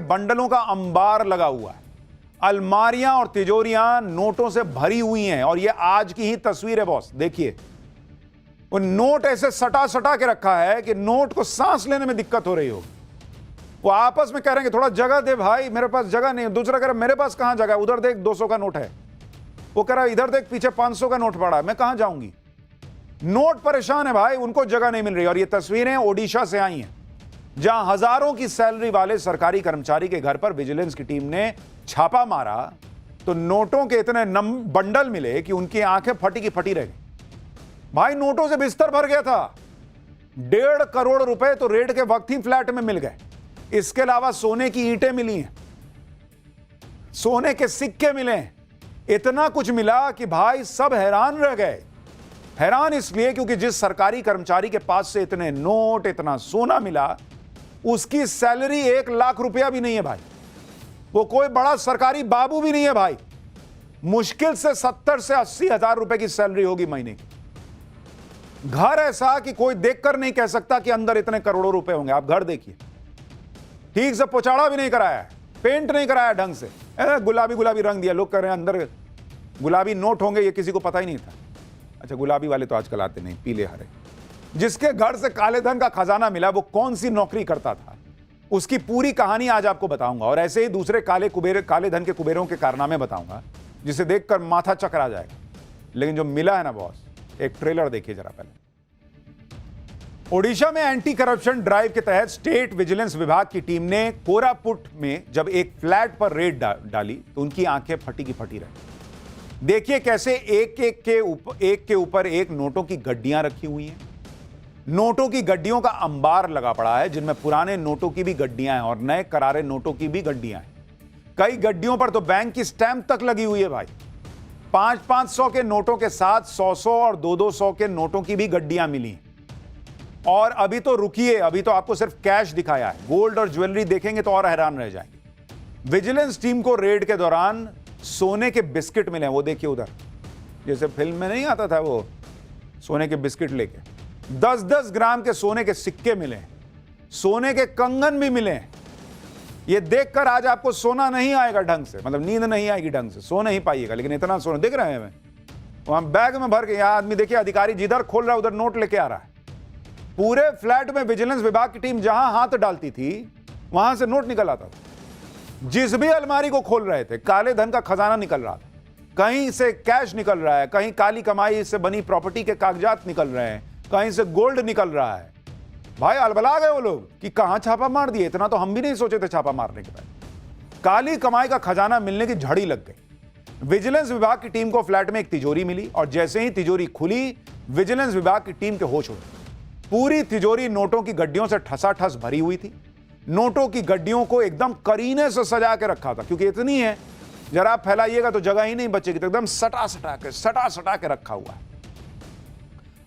बंडलों का अंबार लगा हुआ है, अलमारियां और तिजोरियां नोटों से भरी हुई हैं। और ये आज की ही तस्वीर है बॉस, देखिए वो नोट ऐसे सटा सटा के रखा है कि नोट को सांस लेने में दिक्कत हो रही होगी। वो आपस में कह रहे हैं कि थोड़ा जगह दे भाई, मेरे पास जगह नहीं है। दूसरा कह रहा मेरे पास कहां जगह है, उधर देख 200 का नोट है। वो कह रहा इधर देख पीछे 500 का नोट पड़ा है, मैं कहां जाऊंगी। नोट परेशान है भाई, उनको जगह नहीं मिल रही। और ये तस्वीरें ओडिशा से आई हैं, जहां हजारों की सैलरी वाले सरकारी कर्मचारी के घर पर विजिलेंस की टीम ने छापा मारा तो नोटों के इतने बंडल मिले कि उनकी आंखें फटी की फटी रह गई। भाई नोटों से बिस्तर भर गया था। 1.5 करोड़ रुपए तो रेड के वक्त ही फ्लैट में मिल गए। इसके अलावा सोने की ईंटें मिली हैं, सोने के सिक्के मिले, इतना कुछ मिला कि भाई सब हैरान रह गए। हैरान इसलिए क्योंकि जिस सरकारी कर्मचारी के पास से इतने नोट, इतना सोना मिला, उसकी सैलरी 1 लाख रुपया भी नहीं है भाई। वो कोई बड़ा सरकारी बाबू भी नहीं है भाई। मुश्किल से 70 से 80 हजार रुपए की सैलरी होगी महीने की। घर ऐसा कि कोई देखकर नहीं कह सकता कि अंदर इतने करोड़ों रुपए होंगे। आप घर देखिए, ठीक से पोचाड़ा भी नहीं कराया है, पेंट नहीं कराया ढंग से, गुलाबी गुलाबी रंग दिया। लोग कह रहे हैं अंदर गुलाबी नोट होंगे, ये किसी को पता ही नहीं था। अच्छा, गुलाबी वाले तो आजकल आते नहीं, पीले हरे। जिसके घर से काले धन का खजाना मिला वो कौन सी नौकरी करता था, उसकी पूरी कहानी आज आपको बताऊंगा। और ऐसे ही दूसरे काले धन के कुबेरों के कारनामे बताऊंगा, जिसे देखकर माथा चकरा जाएगा। लेकिन जो मिला है ना बॉस, एक ट्रेलर देखिए जरा पहले। ओडिशा में एंटी करप्शन ड्राइव के तहत स्टेट विजिलेंस विभाग की टीम ने कोरापुट में जब एक फ्लैट पर रेड डाली तो उनकी आंखें फटी की फटी रही। देखिए कैसे एक के ऊपर एक नोटों की गड्डियां रखी हुई हैं। नोटों की गड्डियों का अंबार लगा पड़ा है, जिनमें पुराने नोटों की भी गड्डियां हैं और नए करारे नोटों की भी गड्डियां हैं। कई गड्डियों पर तो बैंक की स्टैंप तक लगी हुई है भाई। 500-500 के नोटों के साथ 100-100 और 200-200 के नोटों की भी गड्डियां मिली। और अभी तो रुकिए, अभी तो आपको सिर्फ कैश दिखाया है, गोल्ड और ज्वेलरी देखेंगे तो और हैरान रह जाएंगे। विजिलेंस टीम को रेड के दौरान सोने के बिस्किट मिले, वो देखिए उधर, जैसे फिल्म में नहीं आता था वो सोने के बिस्किट लेके। 10-10 ग्राम के सोने के सिक्के मिले, सोने के कंगन भी मिले। ये देखकर आज आपको सोना नहीं आएगा ढंग से, मतलब नींद नहीं आएगी ढंग से, सो नहीं पाइएगा। लेकिन इतना सोना दिख रहे हैं हमें, वहां बैग में भर के। यहां आदमी देखिए, अधिकारी जिधर खोल रहा है उधर नोट लेके आ रहा है। पूरे फ्लैट में विजिलेंस विभाग की टीम जहां हाथ डालती थी वहां से नोट निकल आता था। जिस भी अलमारी को खोल रहे थे काले धन का खजाना निकल रहा था। कहीं से कैश निकल रहा है, कहीं काली कमाई से बनी प्रॉपर्टी के कागजात निकल रहे हैं, कहीं से गोल्ड निकल रहा है। भाई अलबला गए वो लोग कि कहां छापा मार दिए। इतना तो हम भी नहीं सोचे थे छापा मारने के बाद। काली कमाई का खजाना मिलने की झड़ी लग गई। विजिलेंस विभाग की टीम को फ्लैट में एक तिजोरी मिली और जैसे ही तिजोरी खुली, विजिलेंस विभाग की टीम के होश उड़े। पूरी तिजोरी नोटों की गड्डियों से ठसाठस भरी हुई थी। नोटों की गड्डियों को एकदम करीने से सजा के रखा था, क्योंकि इतनी है जरा आप फैलाइएगा तो जगह ही नहीं बचेगी, तो एकदम सटा सटा के रखा हुआ है।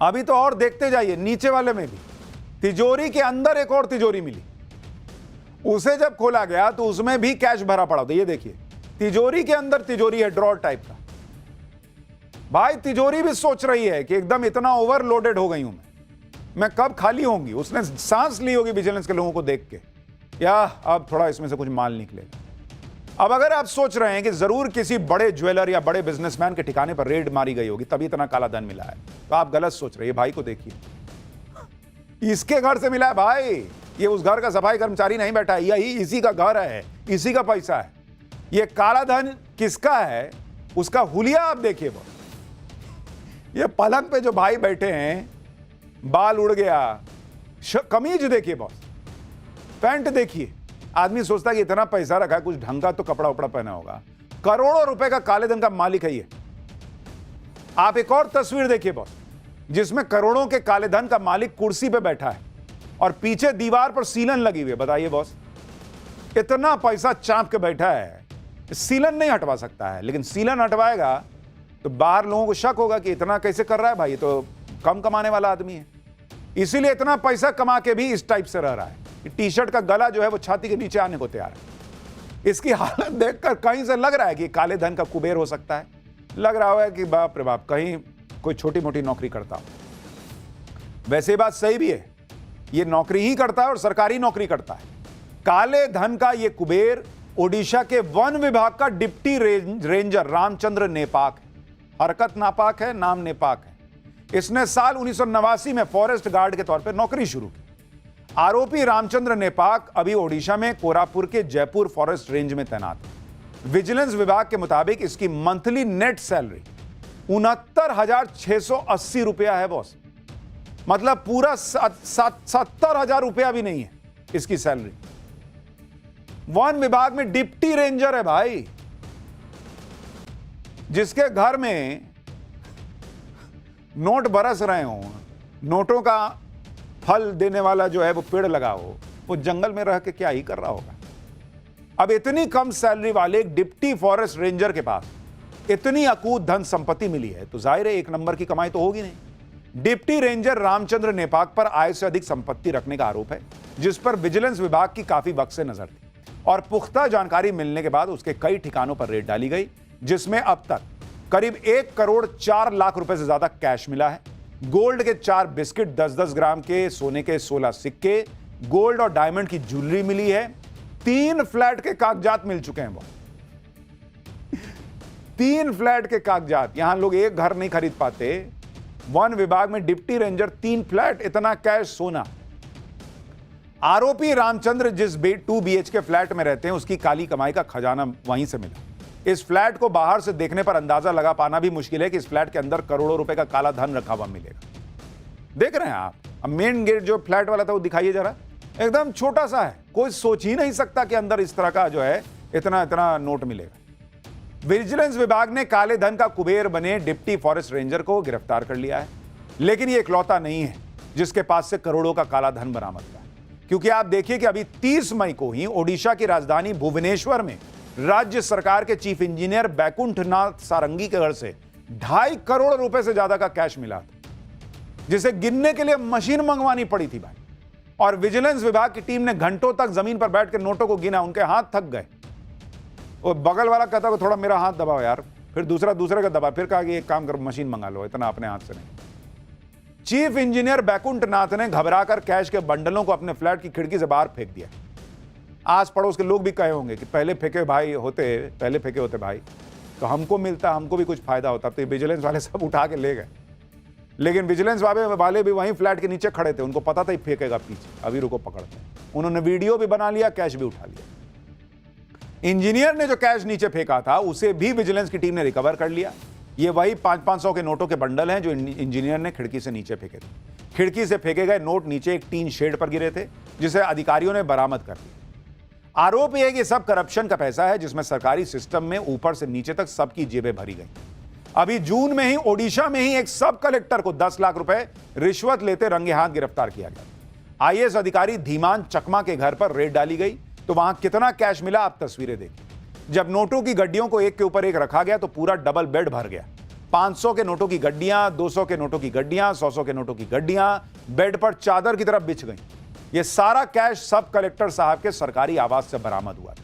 अभी तो और देखते जाइए, नीचे वाले में भी तिजोरी के अंदर एक और तिजोरी मिली। उसे जब खोला गया तो उसमें भी कैश भरा पड़ा था। ये देखिए, तिजोरी के अंदर तिजोरी है, ड्रॉर टाइप का। भाई तिजोरी भी सोच रही है कि एकदम इतना ओवरलोडेड हो गई हूं मैं कब खाली होंगी। उसने सांस ली होगी विजिलेंस के लोगों को देख के, या अब थोड़ा इसमें से कुछ माल निकलेगा। अब अगर आप सोच रहे हैं कि जरूर किसी बड़े ज्वेलर या बड़े बिजनेसमैन के ठिकाने पर रेड मारी गई होगी तभी इतना काला धन मिला है, तो आप गलत सोच रहे हैं। भाई को देखिए, इसके घर से मिला है भाई। ये उस घर का सफाई कर्मचारी नहीं बैठा है, यही इसी का घर है, इसी का पैसा है। ये काला धन किसका है, उसका हुलिया आप देखिए। ये पलंग पे जो भाई बैठे हैं, बाल उड़ गया, कमीज देखिए बॉस, पैंट देखिए। आदमी सोचता है कि इतना पैसा रखा है, कुछ ढंग का तो कपड़ा उपड़ा पहना होगा। करोड़ों रुपए का काले धन का मालिक है ये। आप एक और तस्वीर देखिए बॉस, जिसमें करोड़ों के काले धन का मालिक कुर्सी पे बैठा है और पीछे दीवार पर सीलन लगी हुई है। बताइए बॉस, इतना पैसा चाप के बैठा है, सीलन नहीं हटवा सकता है। लेकिन सीलन हटवाएगा तो बाहर लोगों को शक होगा कि इतना कैसे कर रहा है भाई, ये तो कम कमाने वाला आदमी है। इसीलिए इतना पैसा कमा के भी इस टाइप से रह रहा है। टी शर्ट का गला जो है वो छाती के नीचे आने को तैयार है। इसकी हालत देखकर कहीं से लग रहा है कि काले धन का कुबेर हो सकता है। लग रहा है कि बाप रे बाप, कहीं कोई छोटी मोटी नौकरी करता हो। वैसे बात सही भी है, ये नौकरी ही करता है और सरकारी नौकरी करता है। काले धन का यह कुबेर ओडिशा के वन विभाग का डिप्टी रेंजर रामचंद्र नेपाक। हरकत नापाक है, नाम नेपाक है। इसने साल 1989 में फॉरेस्ट गार्ड के तौर पर नौकरी शुरू की। आरोपी रामचंद्र नेपाक अभी ओडिशा में कोरापुर के जयपुर फॉरेस्ट रेंज में तैनात है। विजिलेंस विभाग के मुताबिक इसकी मंथली नेट सैलरी 69,680 रुपया है बॉस। मतलब पूरा 70,000 रुपया भी नहीं है इसकी सैलरी। वन विभाग में डिप्टी रेंजर है भाई, जिसके घर में नोट बरस रहे हो, नोटों का फल देने वाला जो है वो पेड़ लगा हो, वो जंगल में रह के क्या ही कर रहा होगा। अब इतनी कम सैलरी वाले एक डिप्टी फॉरेस्ट रेंजर के पास इतनी अकूत धन संपत्ति मिली है तो जाहिर है एक नंबर की कमाई तो होगी नहीं। डिप्टी रेंजर रामचंद्र नेपाक पर आय से अधिक संपत्ति रखने का आरोप है, जिस पर विजिलेंस विभाग की काफी वक्त से नजर थी और पुख्ता जानकारी मिलने के बाद उसके कई ठिकानों पर रेड डाली गई, जिसमें अब तक करीब 1 करोड़ 4 लाख रुपए से ज्यादा कैश मिला है। गोल्ड के 4 बिस्किट, 10-10 ग्राम के सोने के 16 सिक्के, गोल्ड और डायमंड की ज्वेलरी मिली है। 3 फ्लैट के कागजात मिल चुके हैं। वो 3 फ्लैट के कागजात। यहां लोग एक घर नहीं खरीद पाते, वन विभाग में डिप्टी रेंजर 3 फ्लैट, इतना कैश, सोना। आरोपी रामचंद्र जिस 2 BHK फ्लैट में रहते हैं उसकी काली कमाई का खजाना वहीं से मिला। इस फ्लैट को बाहर से देखने पर अंदाजा लगा पाना भी मुश्किल है कि इस फ्लैट के अंदर करोड़ों रुपए का काला धन रखा हुआ मिलेगा। देख रहे हैं आप, अब मेन गेट जो फ्लैट वाला था वो दिखाइए जरा, एकदम छोटा सा है, कोई सोच ही नहीं सकता कि अंदर इस तरह का जो है इतना इतना नोट मिलेगा। विजिलेंस विभाग ने काले धन का कुबेर बने डिप्टी फॉरेस्ट रेंजर को गिरफ्तार कर लिया है, लेकिन ये इकलौता नहीं है जिसके पास से करोड़ों का काला धन बरामद हुआ है। क्योंकि आप देखिए कि अभी 30 मई को ही ओडिशा की राजधानी भुवनेश्वर में राज्य सरकार के चीफ इंजीनियर बैकुंठनाथ सारंगी के घर से 2.5 करोड़ रुपए से ज्यादा का कैश मिला था, जिसे गिनने के लिए मशीन मंगवानी पड़ी थी भाई। और विजिलेंस विभाग की टीम ने घंटों तक जमीन पर बैठ के नोटों को गिना, उनके हाथ थक गए। और बगल वाला कहता कि थोड़ा मेरा हाथ दबाओ यार, फिर दूसरे का दबा, फिर कहा कि एक काम करो मशीन मंगा लो, इतना अपने हाथ से नहीं। चीफ इंजीनियर बैकुंठनाथ ने घबराकर कैश के बंडलों को अपने फ्लैट की खिड़की से बाहर फेंक दिया। आस पड़ोस के लोग भी कहे होंगे कि पहले फेंके होते भाई तो हमको मिलता, हमको भी कुछ फायदा होता। तो विजिलेंस वाले सब उठा के ले गए, लेकिन विजिलेंस वाले भी वहीं फ्लैट के नीचे खड़े थे, उनको पता था ही फेंकेगा पीछे, अभी रुको पकड़ते हैं। उन्होंने वीडियो भी बना लिया, कैश भी उठा लिया। इंजीनियर ने जो कैश नीचे फेंका था उसे भी विजिलेंस की टीम ने रिकवर कर लिया। ये वही 500-500 के नोटों के बंडल हैं जो इंजीनियर ने खिड़की से नीचे फेंके थे। खिड़की से फेंके गए नोट नीचे एक टीन शेड पर गिरे थे, जिसे अधिकारियों ने बरामद कर लिया। आरोप यह है कि सब करप्शन का पैसा है, जिसमें सरकारी सिस्टम में ऊपर से नीचे तक सबकी जेबें भरी गई। अभी जून में ही ओडिशा में ही एक सब कलेक्टर को 10 लाख रुपए रिश्वत लेते रंगे हाथ गिरफ्तार किया गया। IAS अधिकारी धीमान चकमा के घर पर रेड डाली गई तो वहां कितना कैश मिला, आप तस्वीरें देखिए। जब नोटों की गड्डियों को एक के ऊपर एक रखा गया तो पूरा डबल बेड भर गया। 500 के नोटों की गड्डियां, 200 के नोटों की गड्डियां, 100 के नोटों की गड्डियां बेड पर चादर की तरफ बिछ गई। यह सारा कैश सब कलेक्टर साहब के सरकारी आवास से बरामद हुआ।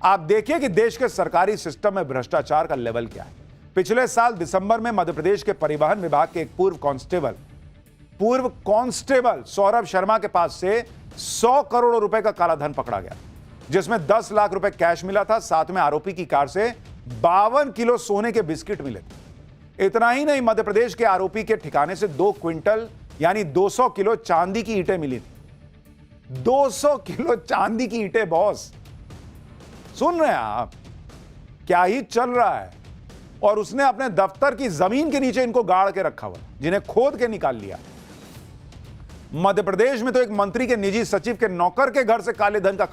आप देखिए कि देश के सरकारी सिस्टम में भ्रष्टाचार का लेवल क्या है। पिछले साल दिसंबर में मध्य प्रदेश के परिवहन विभाग के एक पूर्व कांस्टेबल सौरभ शर्मा के पास से 100 करोड़ रुपए का काला धन पकड़ा गया, जिसमें 10 लाख रुपए कैश मिला था। साथ में आरोपी की कार से 52 किलो सोने के बिस्किट मिले थे। इतना ही नहीं, मध्य प्रदेश के आरोपी के ठिकाने से 2 क्विंटल यानी 200 किलो चांदी की ईंटें मिली थी। 200 किलो चांदी की ईंटें बॉस, सुन रहे हैं आप, क्या ही चल रहा है। और उसने अपने दफ्तर की जमीन के नीचे इनको गाड़ के रखा हुआ, जिन्हें खोद के निकाल लिया। मध्य प्रदेश में तो एक मंत्री के निजी सचिव के नौकर के घर से काले धन का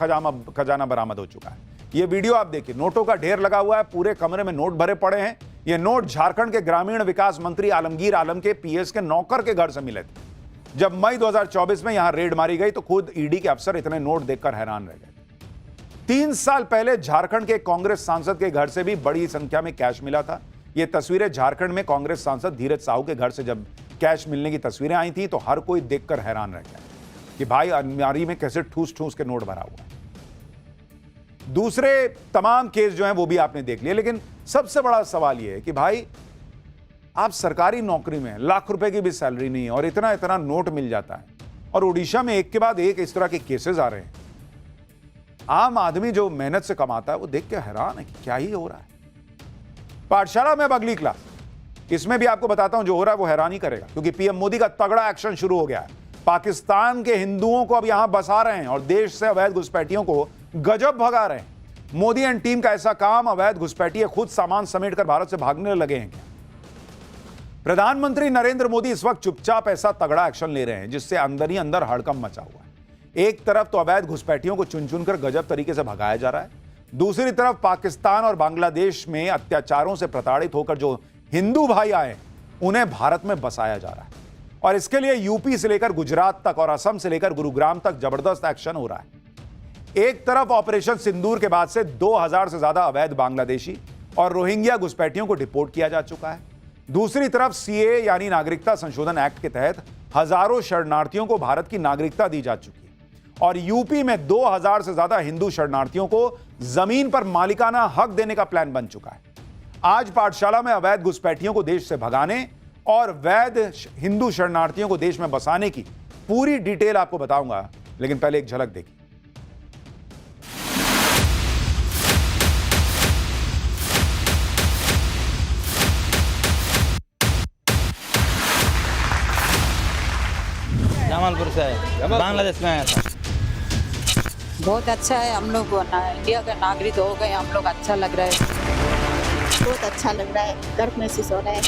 खजाना बरामद हो चुका है। यह वीडियो आप देखिए, नोटों का ढेर लगा हुआ है, पूरे कमरे में नोट भरे पड़े हैं। ये नोट झारखंड के ग्रामीण विकास मंत्री आलमगीर आलम के PS के नौकर के घर से मिले थे। जब मई 2024 में यहां रेड मारी गई तो खुद ED के अफसर इतने नोट देखकर हैरान रह गए। 3 साल पहले झारखंड के कांग्रेस सांसद के घर से भी बड़ी संख्या में कैश मिला था। ये तस्वीरें झारखंड में कांग्रेस सांसद धीरज साहू के घर से जब कैश मिलने की तस्वीरें आई थी तो हर कोई देखकर हैरान रह गया कि भाई अलमारी में कैसे ठूस ठूस के नोट भरा हुआ है। दूसरे तमाम केस जो हैं वो भी आपने देख लिए, लेकिन सबसे बड़ा सवाल यह है कि भाई आप सरकारी नौकरी में, लाख रुपए की भी सैलरी नहीं है और इतना इतना नोट मिल जाता है, और ओडिशा में एक के बाद एक इस तरह के केसेस आ रहे हैं। आम आदमी जो मेहनत से कमाता है वो देख के हैरान है कि क्या ही हो रहा है। पाठशाला में अब अगली क्लास, इसमें भी आपको बताता हूं जो हो रहा है वो हैरान ही करेगा, क्योंकि पीएम मोदी का तगड़ा एक्शन शुरू हो गया है। पाकिस्तान के हिंदुओं को अब यहां बसा रहे हैं और देश से अवैध घुसपैठियों को गजब भगा रहे हैं। मोदी एंड टीम का ऐसा काम, अवैध घुसपैठिए खुद सामान समेटकर भारत से भागने लगे हैं क्या? प्रधानमंत्री नरेंद्र मोदी इस वक्त चुपचाप ऐसा तगड़ा एक्शन ले रहे हैं जिससे अंदर ही अंदर हड़कंप मचा हुआ है। एक तरफ तो अवैध घुसपैठियों को चुन चुनकर गजब तरीके से भगाया जा रहा है, दूसरी तरफ पाकिस्तान और बांग्लादेश में अत्याचारों से प्रताड़ित होकर जो हिंदू भाई आए उन्हें भारत में बसाया जा रहा है। और इसके लिए यूपी से लेकर गुजरात तक और असम से लेकर गुरुग्राम तक जबरदस्त एक्शन हो रहा है। एक तरफ ऑपरेशन सिंदूर के बाद से 2000 से ज्यादा अवैध बांग्लादेशी और रोहिंग्या घुसपैठियों को डिपोर्ट किया जा चुका है। दूसरी तरफ सीए यानी नागरिकता संशोधन एक्ट के तहत हजारों शरणार्थियों को भारत की नागरिकता दी जा चुकी है। और यूपी में 2000 से ज्यादा हिंदू शरणार्थियों को जमीन पर मालिकाना हक देने का प्लान बन चुका है। आज पाठशाला में अवैध घुसपैठियों को देश से भगाने और वैध हिंदू शरणार्थियों को देश में बसाने की पूरी डिटेल आपको बताऊंगा, लेकिन पहले एक झलक देखिए। जमालपुर से है, बांग्लादेश में आया था। बहुत अच्छा है, हम लोग इंडिया का नागरिक हो गए, हम लोग अच्छा लग रहा है, बहुत अच्छा लग रहा है, गर्व महसूस हो रहा है।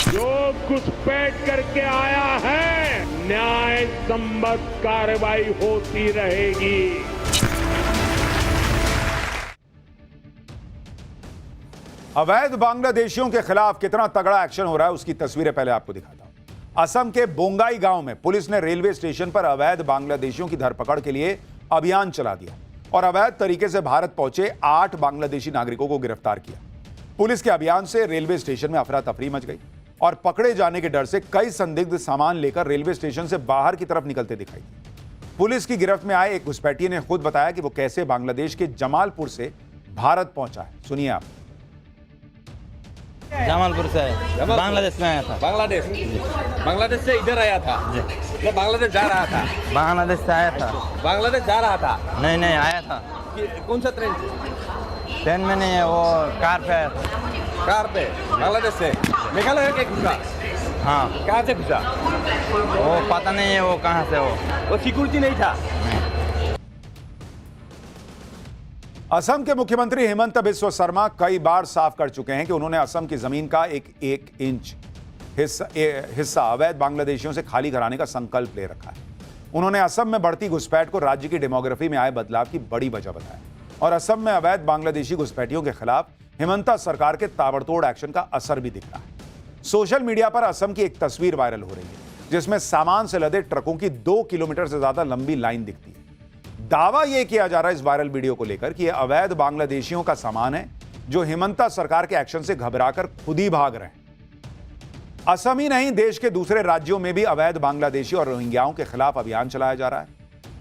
जो घुसपैठ करके आया है, न्याय संबद्ध कार्रवाई होती रहेगी। अवैध बांग्लादेशियों के खिलाफ कितना तगड़ा एक्शन हो रहा है उसकी तस्वीरें पहले आपको दिखाता हूं। असम के बोंगाई गांव में पुलिस ने रेलवे स्टेशन पर अवैध बांग्लादेशियों की धरपकड़ के लिए अभियान चला दिया और अवैध तरीके से भारत पहुंचे 8 बांग्लादेशी नागरिकों को गिरफ्तार किया। पुलिस के अभियान से रेलवे स्टेशन में अफरा तफरी मच गई और पकड़े जाने के डर से कई संदिग्ध सामान लेकर रेलवे स्टेशन से बाहर की तरफ निकलते दिखाई दिए। पुलिस की गिरफ्त में आए एक घुसपैठिए ने खुद बताया कि वो कैसे बांग्लादेश के जमालपुर से भारत पहुंचा है। सुनिए आप। जमालपुर से है, बांग्लादेश में आया था। बांग्लादेश से इधर आया था। मैं बांग्लादेश जा रहा था। बांग्लादेश से आया था। बांग्लादेश जा रहा था। नहीं आया था। कौन सा ट्रेन से? ट्रेन में नहीं है, वो कार पे आया था। कार पे? बांग्लादेश से मेघालय के घुसा? हाँ। कहाँ से घुसा? वो पता नहीं है वो कहाँ से। वो सिक्योरिटी नहीं था। असम के मुख्यमंत्री हेमंत बिस्वा शर्मा कई बार साफ कर चुके हैं कि उन्होंने असम की जमीन का एक इंच हिस्सा अवैध बांग्लादेशियों से खाली कराने का संकल्प ले रखा है। उन्होंने असम में बढ़ती घुसपैठ को राज्य की डेमोग्राफी में आए बदलाव की बड़ी वजह बताया और असम में अवैध बांग्लादेशी घुसपैठियों के खिलाफ हेमंता सरकार के ताबड़तोड़ एक्शन का असर भी दिख रहा है। सोशल मीडिया पर असम की एक तस्वीर वायरल हो रही है जिसमें सामान से लदे ट्रकों की 2 किलोमीटर से ज्यादा लंबी लाइन दिखती है। दावा यह किया जा रहा है इस वायरल वीडियो को लेकर कि यह अवैध बांग्लादेशियों का सामान है जो हेमंता सरकार के एक्शन से घबराकर खुद ही भाग रहे हैं। असम ही नहीं, देश के दूसरे राज्यों में भी अवैध बांग्लादेशी और रोहिंग्याओं के खिलाफ अभियान चलाया जा रहा है।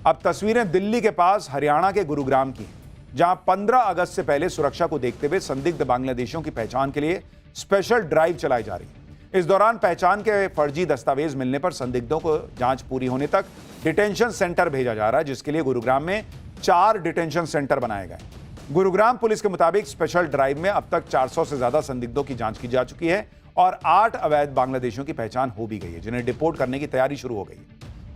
अब तस्वीरें दिल्ली के पास हरियाणा के गुरुग्राम की हैं, जहां 15 अगस्त से पहले सुरक्षा को देखते हुए संदिग्ध बांग्लादेशियों की पहचान के लिए स्पेशल ड्राइव चलाई जा रही है। इस दौरान पहचान के फर्जी दस्तावेज मिलने पर संदिग्धों को जांच पूरी होने तक डिटेंशन सेंटर भेजा जा रहा है, जिसके लिए गुरुग्राम में 4 डिटेंशन सेंटर बनाए गए। गुरुग्राम पुलिस के मुताबिक स्पेशल ड्राइव में अब तक 400 से ज्यादा संदिग्धों की जांच की जा चुकी है और 8 अवैध बांग्लादेशियों की पहचान हो भी गई है, जिन्हें डिपोर्ट करने की तैयारी शुरू हो गई है।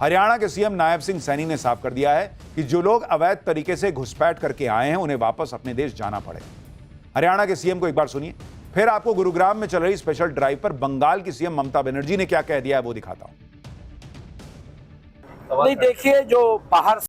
हरियाणा के सीएम नायब सिंह सैनी ने साफ कर दिया है कि जो लोग अवैध तरीके से घुसपैठ करके आए हैं उन्हें वापस अपने देश जाना पड़ेगा। हरियाणा के सीएम को एक बार सुनिए, फिर आपको गुरुग्राम में चल रही स्पेशल ड्राइव पर बंगाल की सीएम ममता बनर्जी ने क्या कह दिया है वो दिखाता हूं। नहीं, देखिए जो बाहर